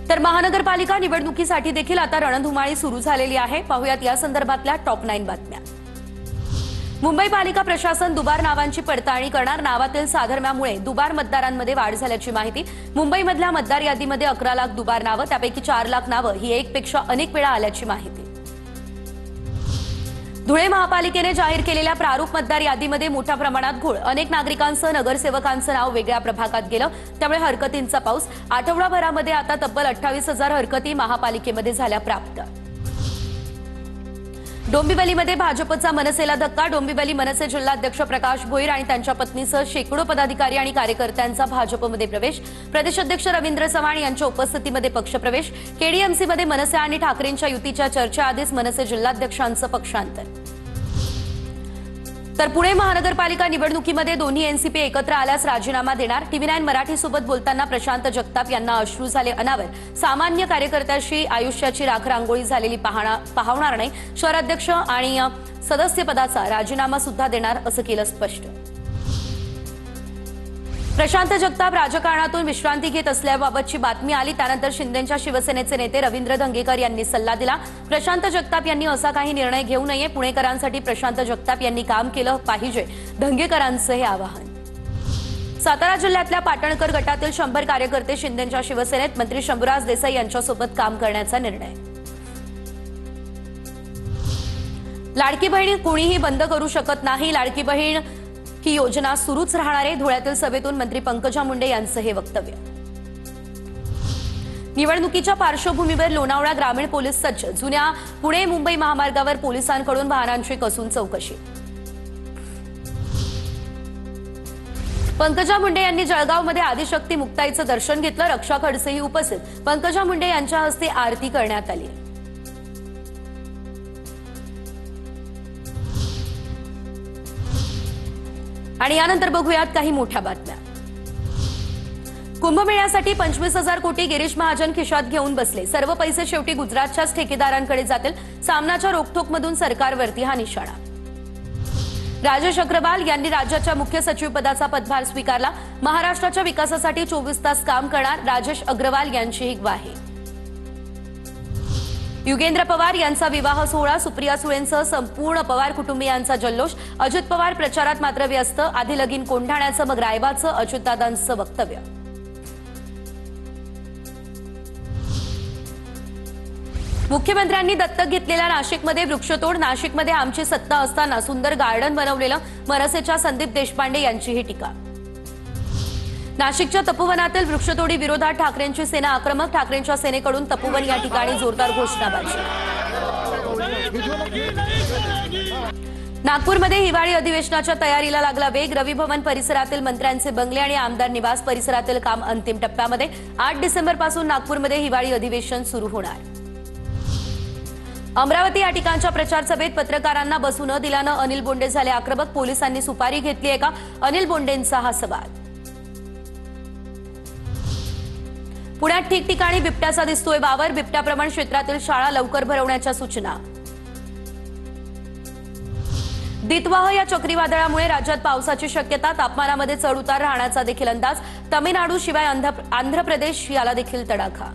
तर महानगरपालिका निवडणुकीसाठी देखील आता रणधुमाळी सुरू झालेली आहे। पाहूयात या संदर्भातल्या टॉप 9 बातम्या। मुंबई पालिका प्रशासन दुबार नावांची पडताळणी करणार। नावातील साधर्म्यामुळे दुबार मतदारांमध्ये वाढ झाल्याची माहिती। मुंबईमधल्या मतदार यादीमध्ये 11 लाख दुबार नावं, त्यापैकी 4 लाख नावं ही एकपेक्षा अनेक वेळा आल्याची माहिती। धुळे महापालिकेने जाहीर केलेल्या प्रारूप मतदार यादीमध्ये मोठ्या प्रमाणात घोळ। अनेक नागरिकांसह नगरसेवकांचं नाव वेगळ्या प्रभागात गेलं, त्यामुळे हरकतींचा पाऊस। आठवडाभरामध्ये आता तब्बल 28,000 हरकती महापालिकेमध्ये झाल्या प्राप्त। डोंबिवलीमध्ये भाजपचा मनसेला धक्का। डोंबिवली मनसे जिल्हाध्यक्ष प्रकाश भोईर आणि त्यांच्या पत्नीसह शेकडो पदाधिकारी आणि कार्यकर्त्यांचा भाजपमध्ये प्रवेश। प्रदेशाध्यक्ष रवींद्र चव्हाण यांच्या उपस्थितीमध्ये पक्षप्रवेश। केडीएमसीमध्ये मनसे आणि ठाकरेंच्या युतीच्या चर्चेआधीच मनसे जिल्हाध्यक्षांचं पक्षांतर। तर पुणे महानगरपालिका निवडणुकीमध्ये दोन्ही एनसीपी एकत्र आल्यास राजीनामा देणार। TV9 मराठीसोबत बोलताना प्रशांत जगताप यांना अश्रू झाले अनावर। सामान्य कार्यकर्त्याशी आयुष्याची राखरांगोळी झालेली पाहणार नाही। शहराध्यक्ष आणि सदस्यपदाचा राजीनामा सुद्धा देणार असं केलं स्पष्ट। प्रशांत जगताप राजकारणातून विश्रांती घेत असल्याबाबतची बातमी आली, त्यानंतर शिंदेच्या शिवसेनेचे नेते रवींद्र धंगेकर यांनी सल्ला दिला। प्रशांत जगताप यांनी असा काही निर्णय घेऊ नये। पुणेकरांसाठी प्रशांत जगताप यांनी काम केलं पाहिजे, धंगेकरांचं हे आवाहन। सातारा जिल्ह्यातल्या पाटणकर गटातील 100 कार्यकर्ते शिंदेच्या शिवसेनेत। मंत्री शंभूराज देसाई यांच्यासोबत काम करण्याचा निर्णय। लाडकी बहीण कोणीही बंद करू शकत नाही। लाडकी बहीण ही योजना सुरूच राहणार आहे। धुळ्यातील सभेतून मंत्री पंकजा मुंडे यांचं हे वक्तव्य। निवडणुकीच्या पार्श्वभूमीवर लोणावळा ग्रामीण पोलीस सज्ज। जुन्या पुणे मुंबई महामार्गावर पोलिसांकडून वाहनांची कसून चौकशी। पंकजा मुंडे यांनी जळगावमध्ये आदिशक्ती मुक्ताईचं दर्शन घेतलं। रक्षा खडसेही उपस्थित। पंकजा मुंडे यांच्या हस्ते आरती करण्यात आली। आणि यानंतर बघूयात काही मोठ्या बातम्या। कुंभमेळ्यासाठी 25,000 कोटी गिरीश महाजन खिशात घेऊन बसले। सर्व पैसे शेवटी गुजरातच्याच ठेकेदारांकडे जातील। सामनाच्या रोखठोकमधून सरकारवरती हा निशाणा। राजेश अग्रवाल यांनी राज्याच्या मुख्य सचिव पदाचा पदभार स्वीकारला। महाराष्ट्राच्या विकासासाठी 24 तास काम करणार, राजेश अग्रवाल यांची ही ग्वाही। युगेंद्र पवार यांचा विवाह सोहळा। सुप्रिया सुळेंसह संपूर्ण पवार कुटुंबियांचा जल्लोष। अजित पवार प्रचारात मात्र व्यस्त। आधी लगीन कोंढाण्याचं मग रायबाचं अजितदादांचं वक्तव्य। मुख्यमंत्र्यांनी दत्तक घेतलेल्या नाशिकमध्ये वृक्षतोड। नाशिकमध्ये आमची सत्ता असताना सुंदर गार्डन बनवलेलं, मनसेच्या संदीप देशपांडे यांची ही टीका। नाशिकच्या तपोवनातील वृक्षतोडी विरोधात ठाकरेंची सेना आक्रमक। ठाकरेंच्या सेनेकडून तपोवन या ठिकाणी जोरदार घोषणाबाजी। नागपूरमध्ये हिवाळी अधिवेशनाच्या तयारीला लागला वेग। रवी भवन परिसरातील मंत्र्यांचे बंगले आणि आमदार निवास परिसरातील काम अंतिम टप्प्यामध्ये। 8 डिसेंबरपासून नागपूरमध्ये हिवाळी अधिवेशन सुरू होणार। अमरावती या ठिकाणच्या प्रचार सभेत पत्रकारांना बसू न दिल्यानं अनिल बोंडे झाले आक्रमक। पोलिसांनी सुपारी घेतली आहे का, अनिल बोंडेंचा हा सवाल। पुण्यात ठिकठिकाणी बिबट्याचा दिसतोय वावर। बिबट्याप्रमाण क्षेत्रातील शाळा लवकर भरवण्याच्या सूचना। दितवाह या चक्रीवादळामुळे राज्यात पावसाची शक्यता। तापमानामध्ये चढ उतार राहण्याचा देखील अंदाज। तमिळनाडू शिवाय आंध्र प्रदेश याला देखील तडाखा।